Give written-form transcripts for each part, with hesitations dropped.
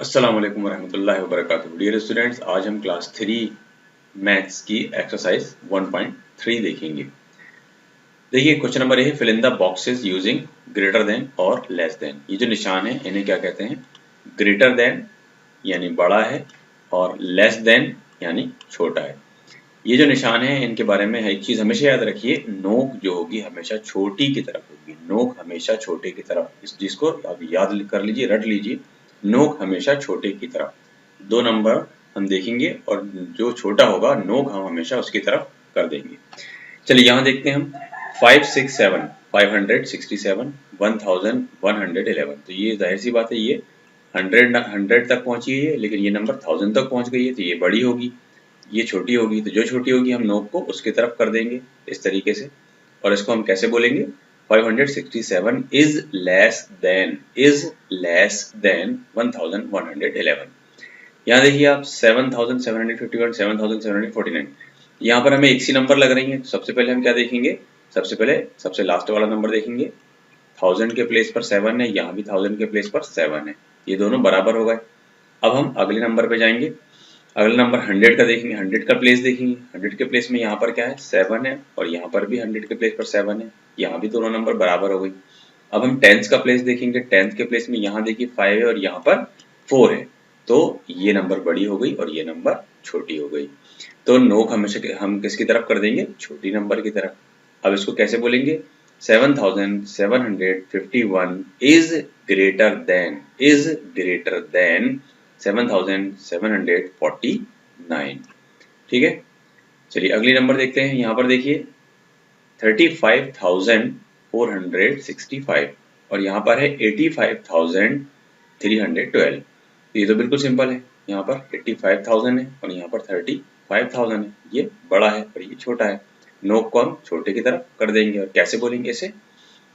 अस्सलाम वालेकुम रहमतुल्लाहि व बरकातुहू। डियर स्टूडेंट्स, आज हम क्लास 3 मैथ्स की एक्सरसाइज 1.3 देखेंगे। देखिए क्वेश्चन नंबर ए है, fill in the boxes using greater than और लेस देन। ये जो निशान है इन्हें क्या कहते हैं? ग्रेटर देन यानी बड़ा है और लेस देन यानी छोटा है। ये जो निशान है इनके बारे में एक चीज हमेशा याद रखिए, नोक जो होगी हमेशा छोटी की तरफ होगी। नोक हमेशा छोटे की तरफ, इस चीज को आप याद कर लीजिए, रट लीजिए। नोक हमेशा छोटे की तरफ। दो नंबर हम देखेंगे और जो छोटा होगा नोक हम हमेशा उसकी तरफ कर देंगे। चलिए यहाँ देखते हैं हम 567 567 1111। तो ये जाहिर सी बात है, ये 100 तक पहुंची है, लेकिन ये नंबर 1000 तक पहुंच गई है, तो ये बड़ी होगी, ये छोटी होगी। तो जो छोटी होगी हम नोक को उसकी तरफ कर देंगे इस तरीके से। और इसको हम कैसे बोलेंगे? 567 इज लेस देन 1111। यहाँ देखिए आप 7751 7749, यहाँ पर हमें एक सी नंबर लग रही है। तो सबसे पहले हम क्या देखेंगे? सबसे पहले सबसे लास्ट वाला नंबर देखेंगे। 1000 के प्लेस पर 7 है, यहाँ भी 1000 के प्लेस पर 7 है, ये दोनों बराबर हो गए। अब हम अगले नंबर पे जाएंगे। अगला नंबर 100 का देखेंगे, 100 का प्लेस देखेंगे। 100 के प्लेस में यहाँ पर क्या है? 7 है, और यहाँ पर भी 100 के प्लेस पर 7 है, यहाँ भी दोनों नंबर बराबर हो गई। अब हम 10th का प्लेस देखेंगे। 10th के प्लेस में यहाँ देखिए 5 है और यहाँ पर 4 है, तो ये नंबर बड़ी हो गई और ये नंबर छोटी हो गई। तो नोक हमेशा हम किसकी तरफ कर देंगे? छोटी नंबर की तरफ। अब इसको कैसे बोलेंगे? 7751 इज ग्रेटर देन 7749। ठीक है, चलिए अगली नंबर देखते हैं। यहाँ पर देखिए 35,465 और यहाँ पर है 85,312। तो ये तो बिल्कुल सिंपल है, यहाँ पर 85,000 है और यहाँ पर 35,000 है। ये बड़ा है और ये छोटा है। नोक को हम छोटे की तरफ कर देंगे और कैसे बोलेंगे इसे?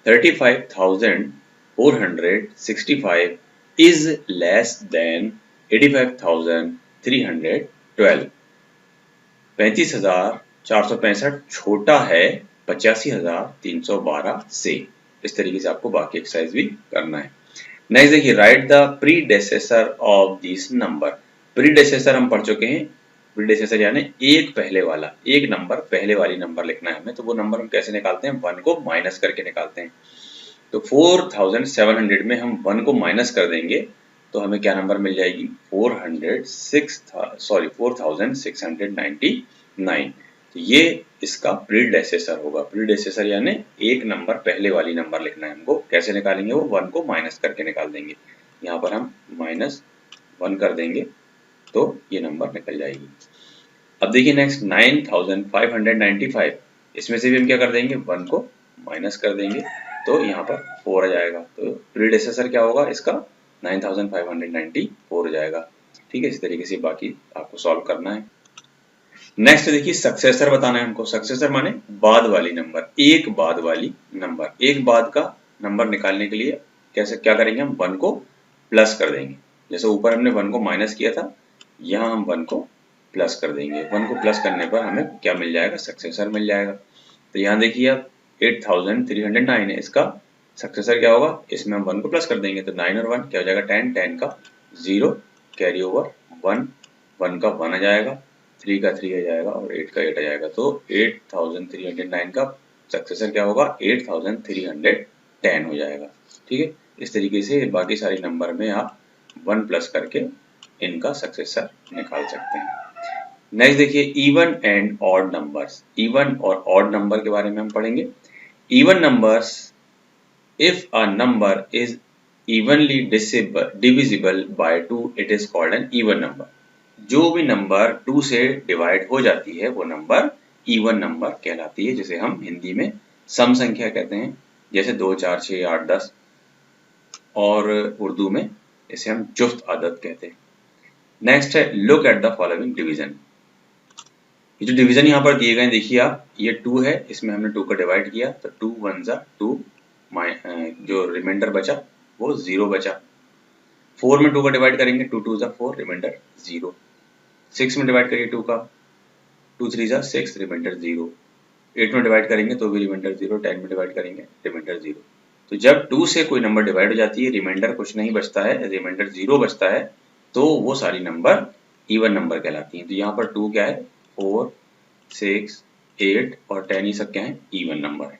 35,465 इज लेस देन 85,312। 35,465 छोटा है 85,312 से। इस तरीके से आपको बाकी एक्सरसाइज भी करना है। नेक्स्ट देखिए, write the predecessor of this number. Predecessor हम पढ़ चुके हैं। प्रीडेसेसर यानी एक पहले वाला, एक नंबर पहले वाली नंबर लिखना है हमें। तो वो नंबर हम कैसे निकालते हैं? 1 को माइनस करके निकालते हैं। तो 4700 में हम 1 को माइनस कर देंगे तो हमें क्या नंबर मिल जाएगी? 4699। तो ये इसका प्रीडेसेसर होगा। प्रीडेसेसर यानी एक नंबर पहले वाली नंबर लिखना है हमको। कैसे निकालेंगे? वो 1 को माइनस करके निकाल देंगे। यहाँ पर हम -1 कर देंगे तो ये नंबर निकल जाएगी। अब देखिए नेक्स्ट 9595, इसमें से भी हम क्या कर देंगे? 1 को माइनस कर देंगे तो यहाँ पर 4 आ जाएगा। तो प्रीडेसेसर क्या होगा इसका? 9594 हो जाएगा। ठीक है, इस तरीके से बाकी आपको सॉल्व करना है। नेक्स्ट देखिए, सक्सेसर बताना है हमको। सक्सेसर माने बाद वाली नंबर, एक बाद वाली नंबर। एक बाद का नंबर निकालने के लिए कैसे क्या करेंगे? हम 1 को प्लस कर देंगे। जैसे ऊपर हमने 1 को माइनस किया था, यहाँ हम 1 को प्लस कर देंगे। 1 को प्लस करने पर हमें क्या मिल जाएगा? सक्सेसर मिल जाएगा। तो यहाँ देखिए आप 8309 है, इसका सक्सेसर क्या होगा? इसमें हम 1 को प्लस कर देंगे तो 9 और 1 क्या हो जाएगा? 10, 10 का 0 कैरी ओवर 1, 1 का 1 आ जाएगा, 3 का 3 आ जाएगा और 8 का 8 आ जाएगा। तो 8309 का सक्सेसर क्या होगा? 8310 हो जाएगा। ठीक है, इस तरीके से बाकी सारी नंबर में आप 1 प्लस करके इनका सक्सेसर निकाल सकते हैं। नेक्स्ट देखिए, even and odd numbers. Even और ऑड नंबर के बारे में हम पढ़ेंगे। Even numbers, if a number is evenly divisible by 2 it is called an even number. जो भी नंबर 2 से डिवाइड हो जाती है वो नंबर इवन नंबर कहलाती है, जिसे हम हिंदी में सम संख्या कहते हैं। जैसे 2, 4, 6, 8, 10 और उर्दू में इसे हम जुफ्त अदद कहते हैं। नेक्स्ट है, look at the following division. ये जो डिवीजन यहाँ पर दिए गए देखिए आप, ये 2 है, इसमें हमने 2 को डिवाइड किया तो 2 1 जा 2, जो रिमाइंडर बचा वो 0 बचा। 4 में 2 को डिवाइड करेंगे, 2 2 जा 4, रिमाइंडर 0। 6 में डिवाइड करिए 2 का, 2 3 जा 6, रिमाइंडर 0। 8 में डिवाइड करेंगे तो भी रिमाइंडर 0। 10 में डिवाइड करेंगे, रिमाइंडर 0। तो जब 2 से कोई नंबर डिवाइड हो जाती है, रिमाइंडर कुछ नहीं बचता है, रिमाइंडर 0 बचता है, तो वो सारी नंबर इवन नंबर कहलाती हैं। तो यहाँ पर 2 क्या है, 4, 6, 8 और 10 ये सब क्या है, इवन नंबर है।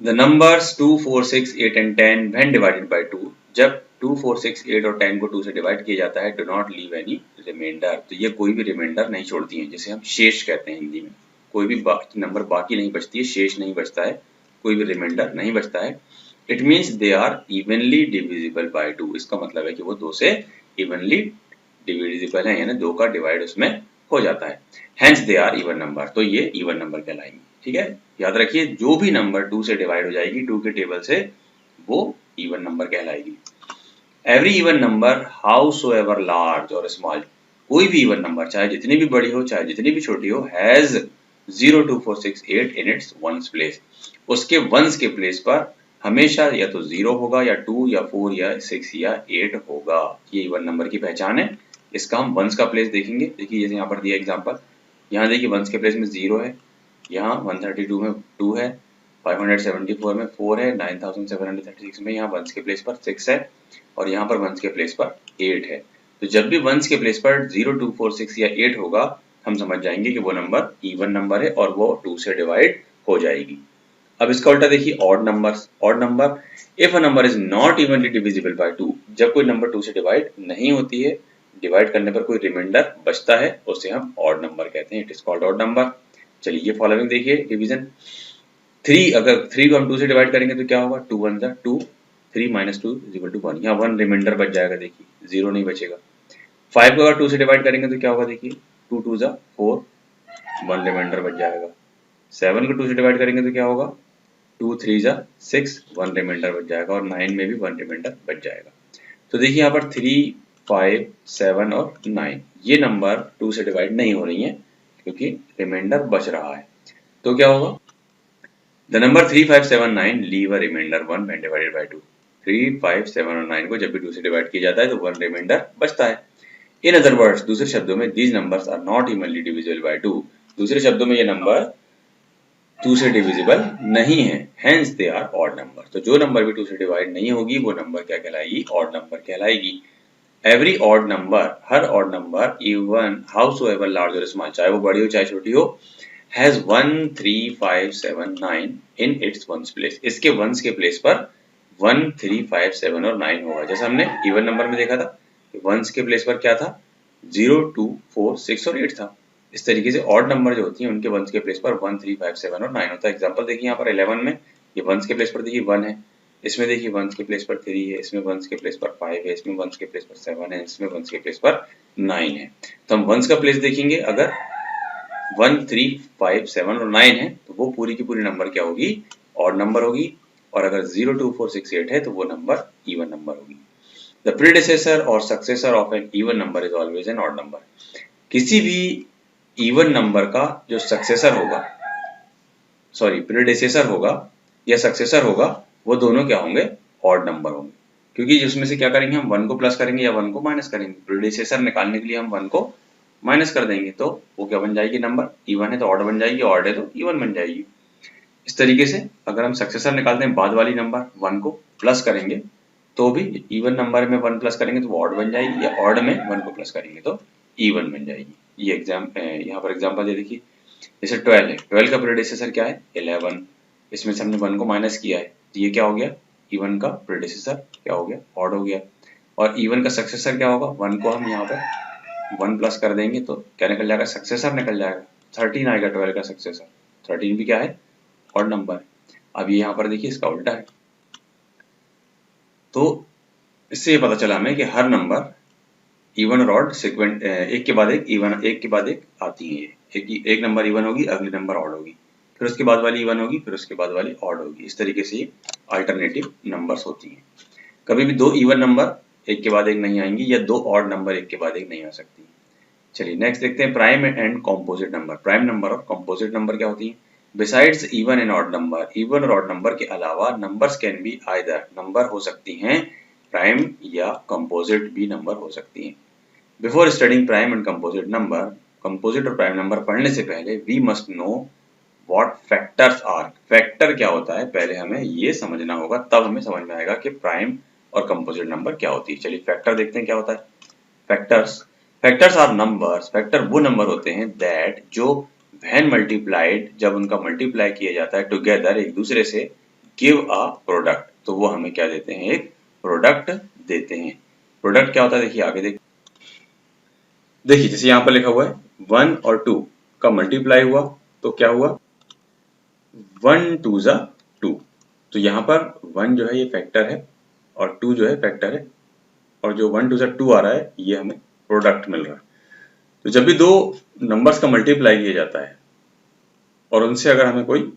The numbers 2, 4, 6, 8 and 10 when divided by 2, जब 2, 4, 6, 8 और 10 को 2 से डिवाइड किया जाता है, do not leave any remainder, तो ये कोई भी रिमाइंडर नहीं छोड़ती हैं, जिसे हम शेष कहते हैं हिंदी में। कोई भी नंबर बाकी नहीं बचती है, शेष नहीं बचता है, कोई भी रिमाइंडर नहीं बचता है। It means they are evenly divisible by 2, इसका मतलब है कि वो 2 से इवनली डिविजिबल है, यानी 2 का डिवाइड उसमें हो जाता है। Hence they are even number, तो ये इवन नंबर कहलाएंगे। ठीक है, याद रखिए जो भी नंबर 2 से डिवाइड हो जाएगी 2 के टेबल से, वो इवन नंबर कहलाएगी। Every even number howsoever large और स्मॉल, कोई भी इवन नंबर चाहे जितनी भी बड़ी हो चाहे जितनी भी छोटी हो, has 0, 2, 4, 6, 8 in its ones place, उसके वंस के प्लेस पर हमेशा या तो 0 होगा या 2 या 4 या 6 या 8 होगा। ये इवन नंबर की पहचान है। इसका हम वंस का प्लेस देखेंगे। देखिए जैसे यहाँ पर दिया एग्जांपल, यहाँ देखिए वंस के प्लेस में 0 है, यहाँ 132 में 2 है, 574 में 4 है, 9736 में यहाँ वंस के प्लेस पर 6 है और यहाँ पर वंस के प्लेस पर 8 है। तो जब भी वंस के प्लेस पर 0, 2, 4, 6 या 8 होगा, हम समझ जाएंगे कि वो नंबर इवन नंबर है और वो 2 से डिवाइड हो जाएगी। अब इसका उल्टा देखिए, odd numbers. Odd number, if a number is not evenly divisible by 2, जब कोई नंबर 2 से डिवाइड नहीं होती है, डिवाइड करने पर कोई रिमाइंडर बचता है, उसे हम ऑड नंबर कहते हैं। It is called odd number. चलिए ये फॉलोइंग देखिए डिवीजन। 3, अगर 3 को हम 2 से डिवाइड करेंगे तो क्या होगा, 2 1 2, 3 - 2 = 1, यहाँ 1 रिमाइंडर बच जाएगा, देखिए 0 नहीं बचेगा। 5 को अगर 2 से डिवाइड करेंगे तो क्या होगा, देखिए 2 2 4, 1 रिमाइंडर बच जाएगा। 7 को 2 से डिवाइड करेंगे तो क्या होगा, 2 3 6, 1 रिमाइंडर बच जाएगा और 9 में भी 1 रिमाइंडर बच जाएगा। तो देखिए यहाँ पर 3, 5, 7 और 9 ये नंबर 2 से डिवाइड नहीं हो रही हैं क्योंकि रिमाइंडर बच रहा है। तो क्या होगा, the number 3, 5, 7, 9 leave a reminder 1 when divided by 2। 3, 5, 7 और 9 को जब भी 2 से डिवाइड किया जाता है तो 1 रिमाइंडर बचता है। इन अदर वर्ड्स, दूसरे शब्दों में, these numbers are not evenly divisible by 2, दूसरे शब्दों में ये नंबर 2 से डिविजिबल नहीं है, hence they are odd number. तो जो नंबर भी 2 से डिवाइड नहीं होगी वो नंबर क्या कहलाएगी, ऑड नंबर कहलाएगी। एवरी ऑड नंबर, हर odd number, even howsoever large और स्मॉल, चाहे वो बड़ी हो चाहे छोटी हो, has 1, 3, 5, 7, 9 in its ones place, इसके वंस के प्लेस पर 1, 3, 5, 7 और 9 होगा। जैसे हमने इवन नंबर में देखा था कि वंस के प्लेस पर क्या था, 0, 2, 4, 6 और 8 था। इस तरीके से ऑड नंबर जो होती हैं उनके वंस के प्लेस पर 1, 3, 5, 7 और 9 होता है। एग्जांपल देखिए यहाँ पर 11 में, ये वंस के प्लेस पर देखिए 1 है, इसमें देखिए वंस के प्लेस पर 3 है, इसमें वंस के प्लेस पर 5 है, इसमें वंस के प्लेस पर 7 है, इसमें वंस के प्लेस पर 9 है। तो हम वंस का प्लेस देखेंगे, अगर 1, 3, 5, 7 और 9 है तो वो पूरी की पूरी नंबर क्या होगी, ऑड नंबर होगी। और अगर 0, 2, 4, 6, 8 है तो वो नंबर इवन नंबर होगी। द प्रीडिसेसर और successor of an even number is always an odd number, किसी भी इवन नंबर का जो सक्सेसर होगा, सॉरी प्रीडिसेसर होगा या सक्सेसर होगा, वो दोनों क्या होंगे, ऑड नंबर होंगे। क्योंकि जिसमें से क्या करेंगे, हम 1 को प्लस करेंगे या 1 को माइनस करेंगे। प्रीडिसेसर निकालने के लिए हम 1 को माइनस कर देंगे तो वो क्या बन जाएगी, नंबर इवन है तो ऑड बन जाएगी, ऑड है तो इवन बन जाएगी। इस तरीके से अगर हम सक्सेसर निकालते हैं, बाद वाली नंबर 1 को प्लस करेंगे तो भी इवन नंबर में 1 प्लस करेंगे तो वो ऑड बन जाएगी, या ऑड में 1 को प्लस करेंगे तो इवन बन जाएगी। ये यहाँ पर एग्जांपल दे देखिए, जैसे 12 है, 12 का प्रीडिसेसर क्या है, 11, इसमें से हमने 1 को माइनस किया है तो ये क्या हो गया, इवन का प्रीडिसेसर क्या हो गया, ऑड हो गया। और इवन का सक्सेसर क्या होगा, 1 को हम यहाँ पे 1 प्लस कर देंगे तो क्या निकल जाएगा, सक्सेसर निकल जाएगा, 13 आएगा 12 का सक्सेसर। 13 भी क्या है, ऑड नंबर है। अब ये यहाँ पर देखिए इसका उल्टा है। तो इससे ये पता चला हमें कि हर नंबर इवन और ऑड सीक्वेंट एक के बाद एक, इवन एक के बाद एक आती है। एक नंबर इवन होगी, अगली नंबर ऑड होगी, फिर उसके बाद वाली इवन होगी, फिर उसके बाद वाली ऑड होगी। इस तरीके से ये अल्टरनेटिव नंबर्स होती हैं। कभी भी 2 इवन नंबर एक के बाद एक नहीं आएंगी या 2 ऑड नंबर एक के बाद एक नहीं आ सकती। चलिए नेक्स्ट देखते हैं, prime and composite number. Prime number और कॉम्पोजिट नंबर क्या होती है। Besides even and odd number, even और ऑड नंबर के अलावा numbers can be either, number हो सकती हैं प्राइम या कंपोजिट भी नंबर हो सकती हैं। Before studying prime and composite number, composite और प्राइम नंबर पढ़ने से पहले we must know what factors are. Factor क्या होता है पहले हमें ये समझना होगा, तब हमें समझ में आएगा कि प्राइम और कंपोजिट नंबर क्या होती है। चलिए फैक्टर देखते हैं क्या होता है। Factors, factors are numbers, factor वो नंबर होते हैं दैट जो व्हेन मल्टीप्लाइड, जब उनका मल्टीप्लाई किया जाता है टुगेदर एक दूसरे से, गिव अ प्रोडक्ट, तो वो हमें क्या देते हैं, एक प्रोडक्ट देते हैं। प्रोडक्ट क्या होता है देखिए आगे देखिए जैसे यहाँ पर लिखा हुआ है 1 और 2 का मल्टीप्लाई हुआ तो क्या हुआ, 1 2 जा 2, तो यहाँ पर 1 जो है ये फैक्टर है और 2 जो है फैक्टर है, और जो 1 2 जा 2 आ रहा है ये हमें प्रोडक्ट मिल रहा है। तो जब भी दो नंबर्स का मल्टीप्लाई किया जाता है और उनसे अगर हमें कोई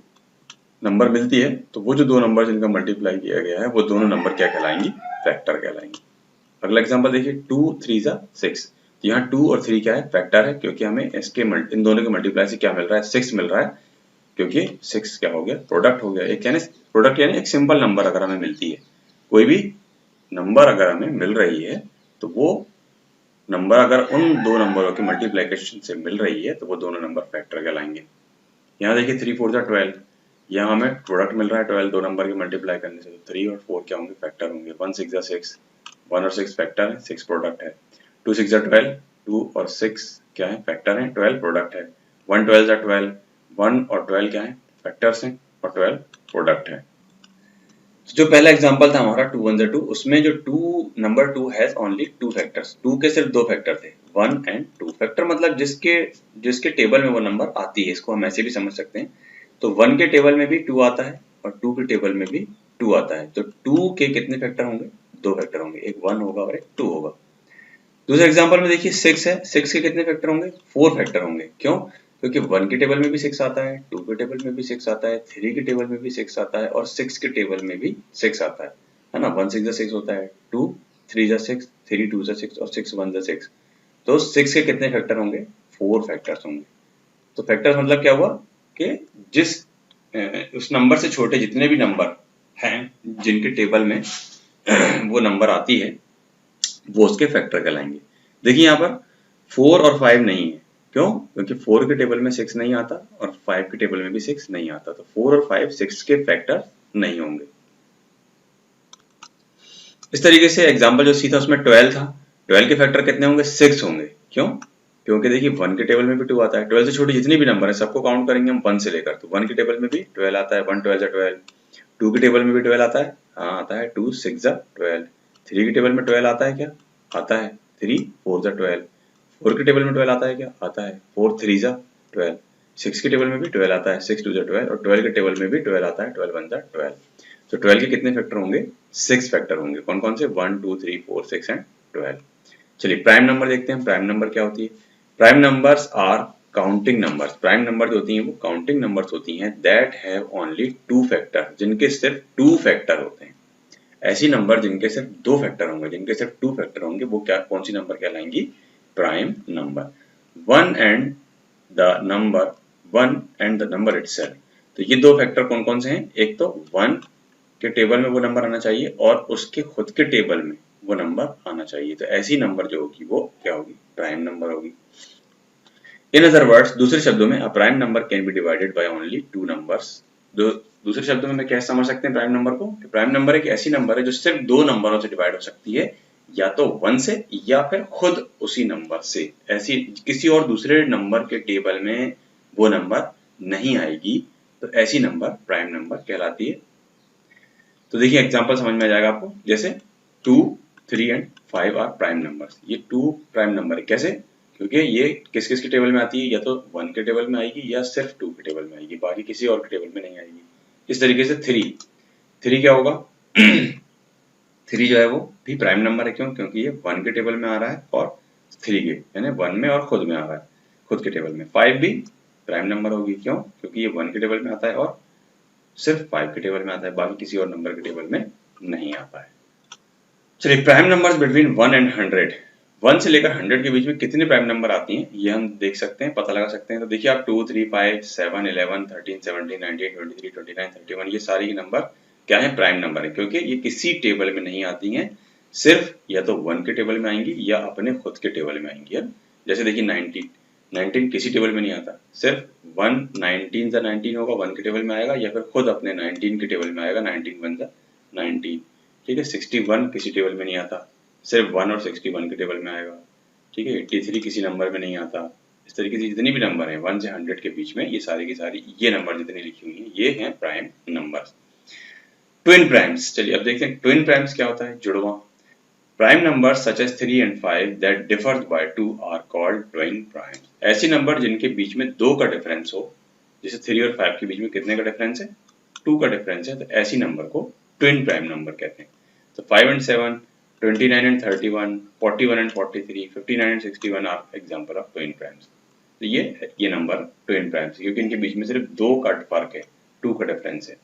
नंबर मिलती है तो वो जो दो नंबर जिनका मल्टीप्लाई किया गया है वो दोनों नंबर क्या कहलाएंगी, फैक्टर कहलाएंगी। अगला एग्जांपल देखिए 2 3 जा 6, तो यहाँ 2 और 3 क्या है, फैक्टर है, क्योंकि हमें इसके इन दोनों के मल्टीप्लाई से क्या मिल रहा है, 6 मिल रहा है, क्योंकि 6 क्या हो गया, प्रोडक्ट हो गया। एक यानी प्रोडक्ट यानी एक सिंपल नंबर अगर हमें मिलती है, कोई भी नंबर अगर हमें मिल रही है तो वो नंबर अगर उन दो नंबरों की मल्टीप्लिकेशन से मिल रही है तो वो दोनों नंबर फैक्टर कहलाएंगे। यहाँ देखिए 3 4 जा 12, यहाँ हमें प्रोडक्ट मिल रहा है 12 दो नंबर की मल्टीप्लाई करने से, तो 3 और 4 क्या होंगे, फैक्टर होंगे। 1 6 जा 6, 1 और 6 फैक्टर है, 6 प्रोडक्ट है। 2 6 जा 12, 2 और 6 क्या है, फैक्टर है, 12 प्रोडक्ट है। 1 12 जा 12, 1 और 12 क्या है, फैक्टर्स हैं, और 12 प्रोडक्ट है। जो पहला एग्जांपल था हमारा 2 1 जा 2, उसमें जो 2 नंबर 2 हैज ओनली 2 फैक्टर्स, 2 के सिर्फ दो फैक्टर थे, 1 एंड 2। फैक्टर मतलब जिसके जिसके टेबल में वो नंबर आती है, इसको हम ऐसे भी समझ सकते हैं। तो 1 के टेबल में भी 2 आता है और 2 के टेबल में भी 2 आता है, तो 2 के कितने फैक्टर होंगे, दो फैक्टर होंगे, एक 1 होगा और एक 2 होगा। दूसरे एग्जांपल में देखिए 6 है, 6 के कितने फैक्टर होंगे, 4 फैक्टर होंगे। क्यों, क्योंकि 1 के टेबल में भी 6 आता है, 2 के टेबल में भी 6 आता है, 3 के टेबल में भी 6 आता है और 6 के टेबल में भी 6 आता है ना। 1 6 जा 6 होता है, 2 3 जा 6, 3 2 जा 6 और 6 1 जा 6, तो 6 के कितने फैक्टर होंगे, 4 फैक्टर्स होंगे। तो फैक्टर्स मतलब क्या हुआ कि जिस उस नंबर से छोटे जितने भी नंबर हैं जिनके टेबल में वो नंबर आती है वो उसके फैक्टर कहलाएंगे। देखिए यहाँ पर 4 और 5 नहीं है, क्यों, क्योंकि 4 के टेबल में 6 नहीं आता और 5 के टेबल में भी 6 नहीं आता, तो 4 और 5 6 के फैक्टर नहीं होंगे। इस तरीके से एग्जांपल जो सी था उसमें 12 था, 12 के फैक्टर कितने होंगे, 6 होंगे। क्यों, क्योंकि देखिए 1 के टेबल में भी 2 आता है, 12 से छोटी जितनी भी नंबर है सबको काउंट करेंगे हम 1 से लेकर, तो 1 के टेबल में भी 12 आता है, 1 12 जा 12, 2 के टेबल में भी 12 आता है, हाँ आता है, 2 6 जा 12, 3 के टेबल में 12 आता है क्या, आता है, 3 4 जा 12, 4 के टेबल में 12 आता है क्या, आता है, 4 3 जा 12, 6 के टेबल में भी 12 आता है, 6 2 जा 12, और 12 के टेबल में भी 12 आता है, 12 1 जा 12। तो 12 के कितने फैक्टर होंगे, 6 फैक्टर होंगे। कौन कौन से, 1 2 3 4 6 एंड 12। चलिए प्राइम नंबर देखते हैं। प्राइम नंबर क्या होती है, prime numbers are counting numbers. Prime number जो होती हैं वो काउंटिंग नंबर्स होती हैं दैट हैव ओनली 2 फैक्टर, जिनके सिर्फ 2 फैक्टर होते हैं। ऐसी नंबर जिनके सिर्फ 2 फैक्टर होंगे, जिनके सिर्फ 2 फैक्टर होंगे, वो क्या, कौन सी नंबर कहलाएंगी, prime number. 1 and the number 1 and the number itself, तो ये दो फैक्टर कौन कौन से हैं, एक तो 1 के टेबल में वो नंबर आना चाहिए और उसके खुद के टेबल में वो नंबर आना चाहिए, तो ऐसी नंबर जो होगी वो क्या होगी, प्राइम नंबर होगी। इन अदर वर्ड्स, दूसरे शब्दों में, a prime number can be divided by only 2 numbers. दूसरे शब्दों में कैसे समझ सकते हैं प्राइम नंबर को, प्राइम नंबर एक ऐसी नंबर है जो सिर्फ दो नंबरों से डिवाइड हो सकती है, या तो 1 से या फिर खुद उसी नंबर से, ऐसी किसी और दूसरे नंबर के टेबल में वो नंबर नहीं आएगी, तो ऐसी नंबर प्राइम नंबर कहलाती है। तो देखिए एग्जांपल समझ में आ जाएगा आपको, जैसे 2 3 एंड 5 आर प्राइम नंबर्स। ये 2 प्राइम नंबर है, कैसे, क्योंकि ये किस किस के टेबल में आती है, या तो 1 के टेबल में आएगी या सिर्फ 2 के टेबल में आएगी, बाकी किसी और के टेबल में नहीं आएगी। इस तरीके से 3 क्या होगा 3 जो है वो भी प्राइम नंबर है, क्यों, क्योंकि ये 1 के टेबल में आ रहा है और 3 के यानी 1 में और खुद में आ रहा है, खुद के टेबल में। 5 भी प्राइम नंबर होगी, क्यों, क्योंकि ये 1 के टेबल में आता है और सिर्फ 5 के टेबल में आता है, बाकी किसी और नंबर के टेबल में नहीं आता है। चलिए प्राइम नंबर्स बिटवीन 1 एंड 100, 1 से लेकर 100 के बीच में कितने प्राइम नंबर आती हैं ये हम देख सकते हैं, पता लगा सकते हैं। तो देखिए आप 2 3 5 7 11 13 17 19 23 29 31 ये सारी नंबर क्या है, प्राइम नंबर है, क्योंकि ये किसी टेबल में नहीं आती हैं, सिर्फ या तो 1 के टेबल में आएंगी या अपने खुद के टेबल में आएंगी। जैसे देखिए 19 किसी टेबल में नहीं आता, सिर्फ 1 19 जा 19 होगा, 1 के टेबल में आएगा, या फिर खुद अपने 19 के टेबल में आएगा, 19 1 जा 19। ठीक है, 61 किसी टेबल में नहीं आता, सिर्फ 1 और 61 के टेबल में आएगा। ठीक है, 83 किसी नंबर में नहीं आता। इस तरीके से जितने भी नंबर हैं 1 से 100 के बीच में, ये सारी की सारी ये नंबर जितनी लिखी हुई हैं ये हैं प्राइम नंबर्स। ट्विन प्राइम्स, चलिए अब देखते हैं ट्विन प्राइम्स क्या होता है, जुड़वा। Prime numbers such as 3 and 5 that differs by 2 are called twin primes. ऐसी नंबर जिनके बीच में 2 का डिफरेंस हो, जैसे 3 और 5 के बीच में कितने का डिफरेंस है, 2 का डिफरेंस है, तो ऐसी नंबर को ट्विन प्राइम नंबर कहते हैं। तो 5 and 7, 29 and 31, 41 and 43, 59 and 61 are example of twin primes. तो ये नंबर ट्विन प्राइम्स क्योंकि इनके बीच में सिर्फ 2 का फर्क है, 2 का डिफरेंस है।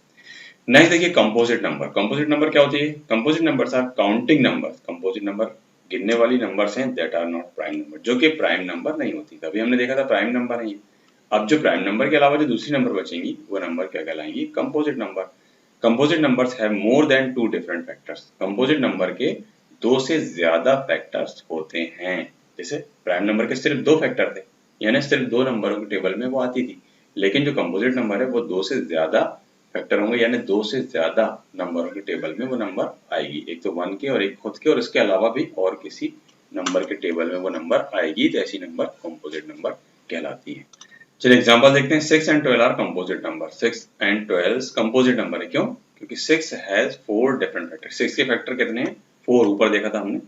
नेक्स्ट देखिए कंपोजिट नंबर। कंपोजिट नंबर क्या होती है, composite numbers are counting numbers. Composite number गिनने वाली नंबर्स हैं that are not prime number, जो कि प्राइम नंबर नहीं होती। तभी हमने देखा था प्राइम नंबर है ये। अब जो प्राइम नंबर के अलावा जो दूसरी नंबर बचेंगी वो नंबर क्या कहलाएंगी, composite number. Composite numbers have more than 2 different factors. Composite number के 2 से ज्यादा फैक्टर्स होते हैं। जैसे प्राइम नंबर के सिर्फ 2 फैक्टर थे, यानी सिर्फ 2 नंबरों की टेबल में वो आती थी, लेकिन जो कंपोजिट नंबर है वो 2 से ज्यादा फैक्टर होंगे, यानी 2 से ज्यादा नंबरों की टेबल में वो नंबर आएगी। एक तो 1 के और एक खुद के और इसके अलावा भी और किसी नंबर के टेबल में वो नंबर आएगी, तो ऐसी नंबर कंपोजिट नंबर कहलाती है। चलिए एग्जांपल देखते हैं। 6 and 12 are composite number. 6 and 12 composite number है, क्यों, क्योंकि 6 हैज 4 डिफरेंट फैक्टर। 6 के फैक्टर कितने हैं, 4, ऊपर देखा था हमने।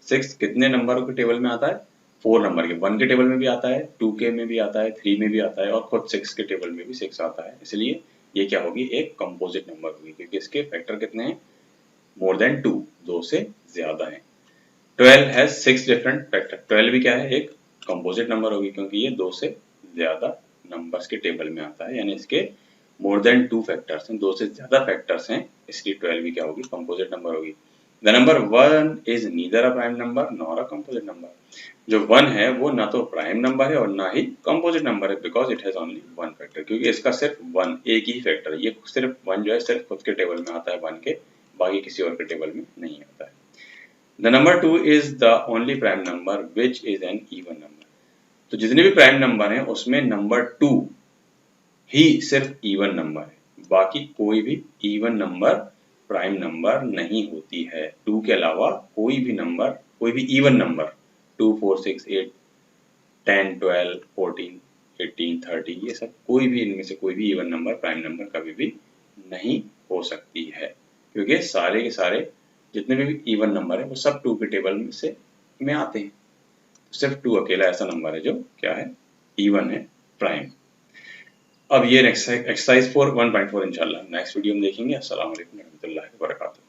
6 कितने नंबरों के टेबल में आता है, 4 नंबर के। 1 के टेबल में भी आता है, 2 के में भी आता है, 3 में भी आता है और खुद 6 के टेबल में भी 6 आता है। इसलिए ये क्या होगी, एक कंपोजिट नंबर होगी, क्योंकि इसके फैक्टर कितने हैं, मोर देन 2, 2 से ज्यादा है। 12 हैज 6 डिफरेंट फैक्टर। 12 भी क्या है, एक कंपोजिट नंबर होगी, क्योंकि ये 2 से ज्यादा नंबर्स के टेबल में आता है, यानी इसके मोर देन 2 फैक्टर्स हैं, 2 से ज्यादा फैक्टर्स हैं, इसलिए 12 भी क्या होगी, कंपोजिट नंबर होगी। The number 1 is neither a prime number nor a composite number. जो 1 है वो ना तो प्राइम नंबर है और ना ही कंपोजिट नंबर है, because it has only 1 factor, क्योंकि इसका सिर्फ 1 एक ही फैक्टर है। ये सिर्फ 1 जो है सिर्फ खुद के टेबल में आता है 1 के, बाकी किसी और के टेबल में नहीं आता है। The number 2 is the only prime number which is an even number. तो जितने भी प्राइम नंबर हैं उसमें नंबर 2 ही सिर्फ इवन नंबर है, बाकी कोई भी इवन नंबर प्राइम नंबर नहीं होती है। 2 के अलावा कोई भी नंबर, कोई भी इवन नंबर 2, 4, 6, 8, 10, 12, 14, 18, 30, ये सब कोई भी इनमें से कोई भी इवन नंबर प्राइम नंबर कभी भी नहीं हो सकती है, क्योंकि सारे के सारे जितने भी इवन नंबर है वो सब 2 के टेबल में आते हैं। सिर्फ 2 अकेला ऐसा नंबर है जो क्या है, इवन है, प्राइम। अब ये एक्सरसाइज 4 1.4 इंशाल्लाह नेक्स्ट वीडियो में देखेंगे। अस्सलाम वालेकुम रहमतुल्लाहि व बरकातुहू।